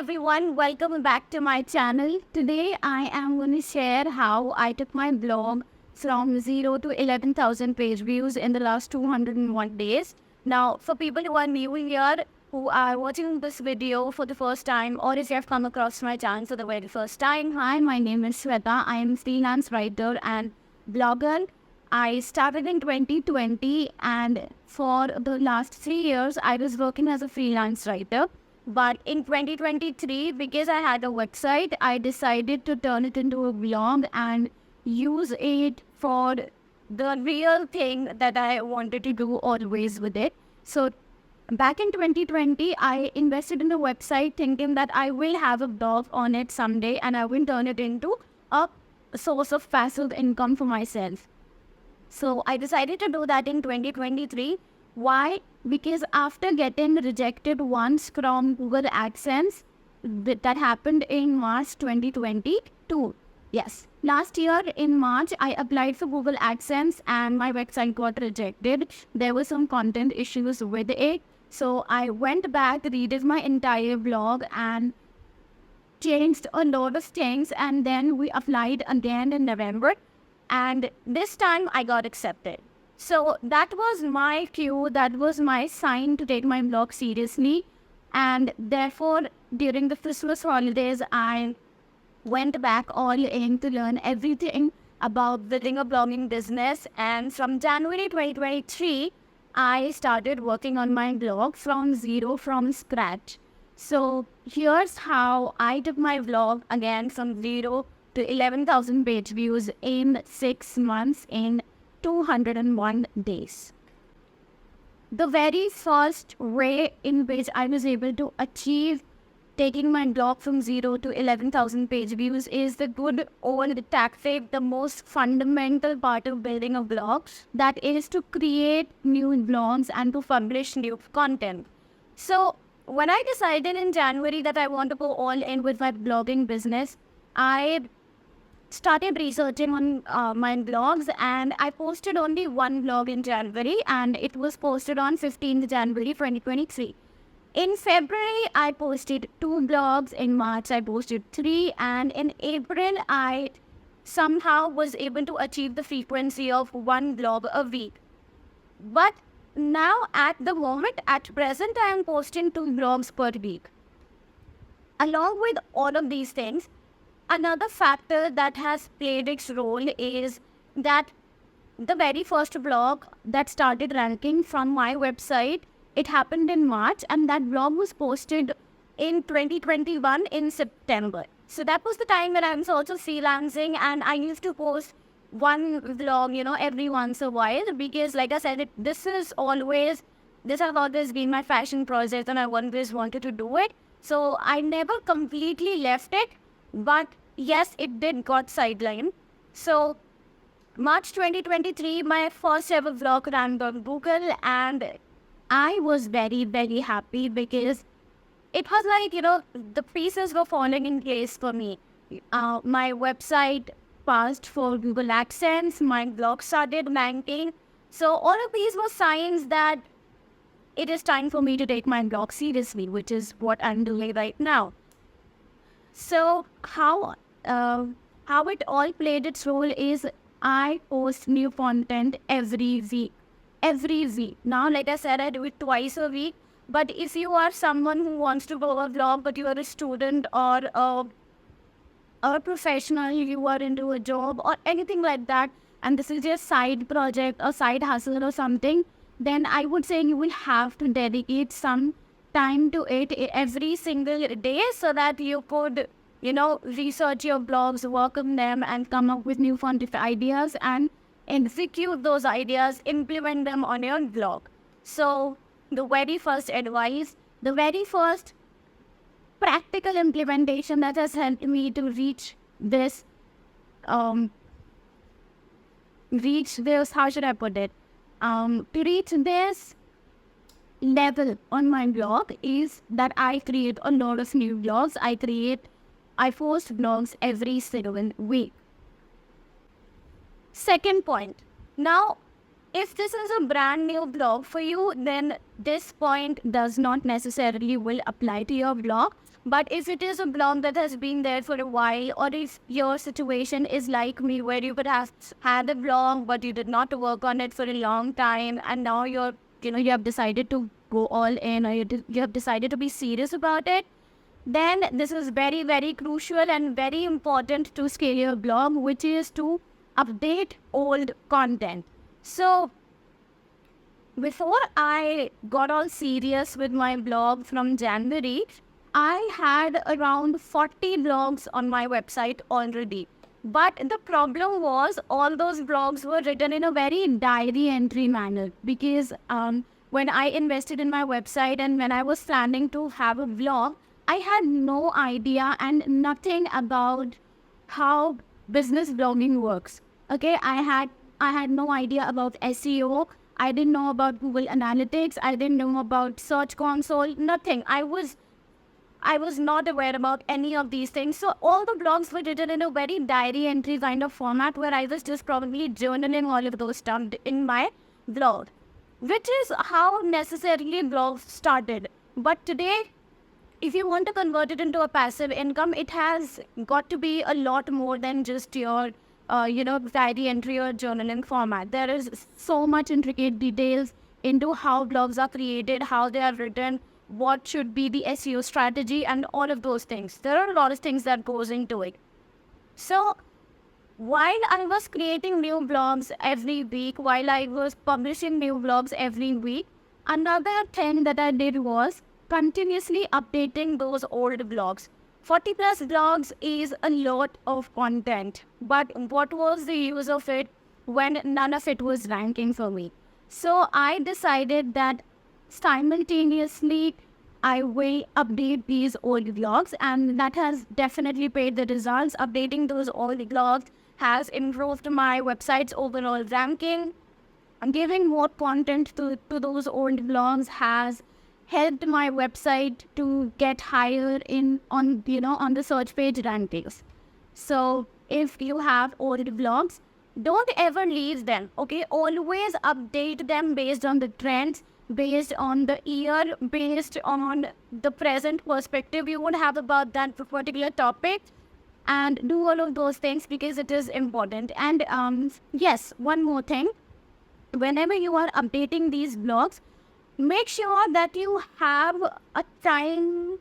everyone, welcome back to my channel. Today I am going to share how I took my blog from 0 to 11,000 page views in the last 201 days. Now, for people who are new here, who are watching this video for the first time, or if you have come across my channel for the very first time, hi, my name is Shweta. I am a freelance writer and blogger. I started in 2020 and for the last 3 years, I was working as a freelance writer. But in 2023, because I had a website, I decided to turn it into a blog and use it for the real thing that I wanted to do always with it. So back in 2020, I invested in a website thinking that I will have a blog on it someday and I will turn it into a source of passive income for myself. So I decided to do that in 2023. Why? Because after getting rejected once from Google AdSense, that happened in March 2022. Yes, last year in March, I applied for Google AdSense and my website got rejected. There were some content issues with it. So I went back, redid my entire blog and changed a lot of things. And then we applied again in November. And this time I got accepted. So that was my cue, that was my sign to take my blog seriously. And therefore, during the Christmas holidays, I went back all in to learn everything about building a blogging business. And from January 2023, I started working on my blog from zero, from scratch. So here's how I took my blog again from 0 to 11,000 page views in 6 months in 201 days. The very first way in which I was able to achieve taking my blog from 0 to 11,000 page views is the good old tactic, the most fundamental part of building a blog, that is to create new blogs and to publish new content. So when I decided in January that I want to go all in with my blogging business, I started researching on my blogs, and I posted only one blog in January, and it was posted on 15th January 2023. In February, I posted 2 blogs. In March, I posted 3. And in April, I somehow was able to achieve the frequency of 1 blog a week. But now at the moment, at present, I am posting 2 blogs per week. Along with all of these things, another factor that has played its role is that the very first blog that started ranking from my website, it happened in March, and that blog was posted in 2021 in September. So that was the time when I was also freelancing, and I used to post one blog, every once a while, because like I said, this has always been my passion project and I always wanted to do it. So I never completely left it, but yes, it did got sidelined. So March 2023, my first ever blog ranked on Google, and I was very, very happy because it was like, the pieces were falling in place for me. My website passed for Google AdSense, my blog started ranking. So all of these were signs that it is time for me to take my blog seriously, which is what I'm doing right now. So how it all played its role is I post new content every week. Now, like I said, I do it twice a week. But if you are someone who wants to go a vlog, but you are a student or a professional, you are into a job or anything like that, and this is your side project or side hustle or something, then I would say you will have to dedicate some time to it every single day so that you could research your blogs, work on them, and come up with new fun ideas and execute those ideas, implement them on your blog. So the very first advice, the very first practical implementation that has helped me to reach this, how should I put it? To reach this level on my blog is that I create a lot of new blogs. I post blogs every single week. Second point. Now, If this is a brand new blog for you, then this point does not necessarily will apply to your blog. But if it is a blog that has been there for a while, or if your situation is like me, where you could have had a blog, but you did not work on it for a long time, and now you have decided to go all in, or you have decided to be serious about it, then this is very, very crucial and very important to scale your blog, which is to update old content. So before I got all serious with my blog from January, I had around 40 blogs on my website already. But the problem was all those blogs were written in a very diary entry manner, because when I invested in my website and when I was planning to have a blog, I had no idea and nothing about how business blogging works. Okay, I had no idea about SEO. I didn't know about Google Analytics. I didn't know about Search Console. Nothing. I was not aware about any of these things. So all the blogs were written in a very diary entry kind of format, where I was just probably journaling all of those stuff in my blog, which is how necessarily blogs started. But today, if you want to convert it into a passive income, it has got to be a lot more than just your, diary entry or journaling format. There is so much intricate details into how blogs are created, how they are written, what should be the SEO strategy, and all of those things. There are a lot of things that goes into it. So while I was creating new blogs every week, while I was publishing new blogs every week, another thing that I did was continuously updating those old blogs. 40 plus blogs is a lot of content, but what was the use of it when none of it was ranking for me? So I decided that simultaneously I will update these old blogs, and that has definitely paid the results. Updating those old blogs has improved my website's overall ranking, and giving more content to those old blogs has helped my website to get higher on the search page rankings. So if you have old blogs, don't ever leave them. Okay, always update them based on the trends, based on the year, based on the present perspective you would have about that particular topic, and do all of those things because it is important. And yes, one more thing, whenever you are updating these blogs, make sure that you have a time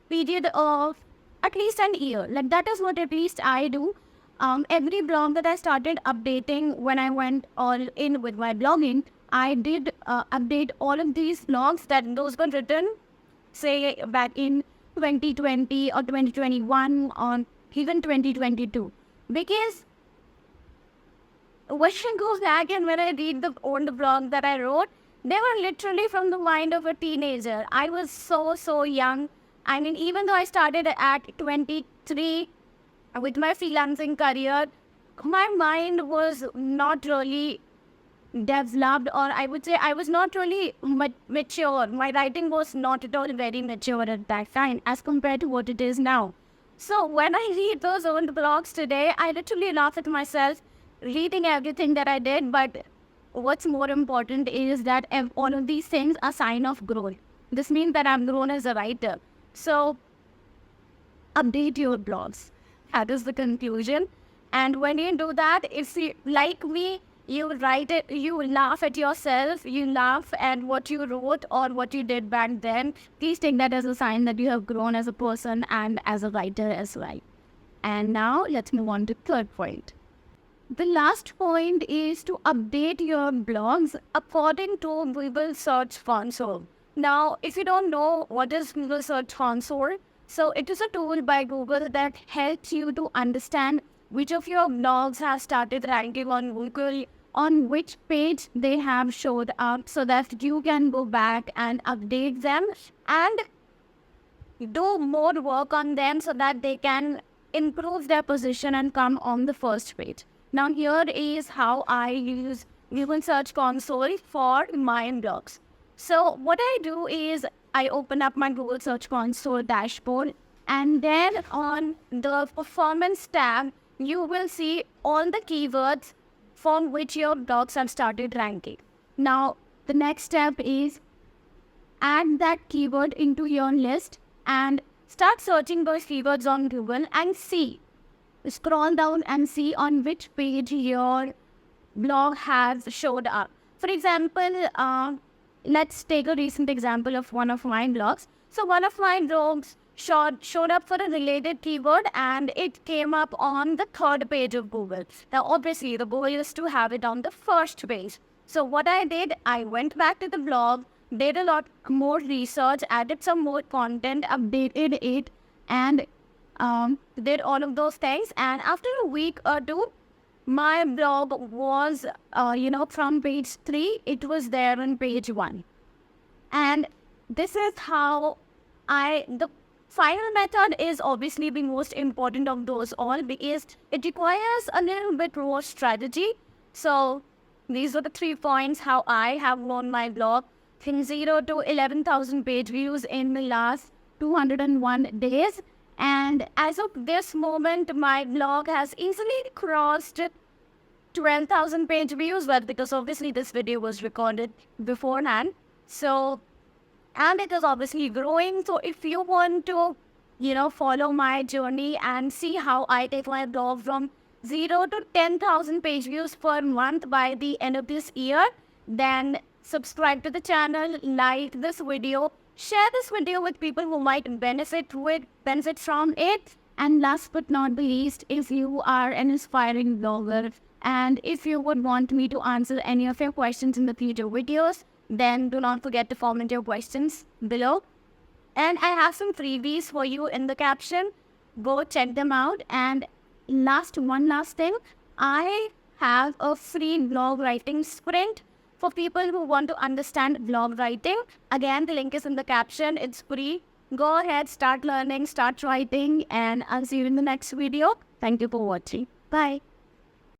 period of at least an year. Like, that is what at least I do. Every blog that I started updating when I went all in with my blogging, I did update all of these blogs those were written, say, back in 2020 or 2021 or even 2022. Because when I go back and when I read the old blog that I wrote, they were literally from the mind of a teenager. I was so young. I mean, even though I started at 23 with my freelancing career, my mind was not really developed, or I would say I was not really mature. My writing was not at all very mature at that time as compared to what it is now. So when I read those old blogs today, I literally laugh at myself reading everything that I did. But what's more important is that all of these things are a sign of growth. This means that I'm grown as a writer. So update your blogs. That is the conclusion. And when you do that, if you, like me, you write it, you laugh at yourself, you laugh at what you wrote or what you did back then, please take that as a sign that you have grown as a person and as a writer as well. And now let's move on to the third point. The last point is to update your blogs according to Google Search Console. Now, if you don't know what is Google Search Console, so it is a tool by Google that helps you to understand which of your blogs have started ranking on Google, on which page they have showed up, so that you can go back and update them and do more work on them so that they can improve their position and come on the first page. Now, here is how I use Google Search Console for my blogs. So what I do is I open up my Google Search Console dashboard, and then on the performance tab, you will see all the keywords from which your blogs have started ranking. Now, the next step is add that keyword into your list and start searching those keywords on Google and see. Scroll down and see on which page your blog has showed up. For example, let's take a recent example of one of my blogs. So one of my blogs showed up for a related keyword and it came up on the third page of Google. Now, obviously, the goal is to have it on the first page. So what I did, I went back to the blog, did a lot more research, added some more content, updated it, and did all of those things. And after a week or two, my blog was, from page 3, it was there on page 1. And this is how the final method is obviously the most important of those all because it requires a little bit more strategy. So these are the 3 points how I have grown my blog from 0 to 11,000 page views in the last 201 days. And as of this moment, my blog has easily crossed 12,000 page views, well, because obviously this video was recorded beforehand. So, and it is obviously growing. So if you want to, follow my journey and see how I take my blog from 0 to 10,000 page views per month by the end of this year, then subscribe to the channel, like this video, share this video with people who might benefit from it. And last but not the least, if you are an aspiring blogger and if you would want me to answer any of your questions in the future videos, then do not forget to comment your questions below. And I have some freebies for you in the caption. Go check them out. And one last thing, I have a free blog writing sprint for people who want to understand blog writing. Again, the link is in the caption. It's free. Go ahead, start learning, start writing, and I'll see you in the next video. Thank you for watching. Bye.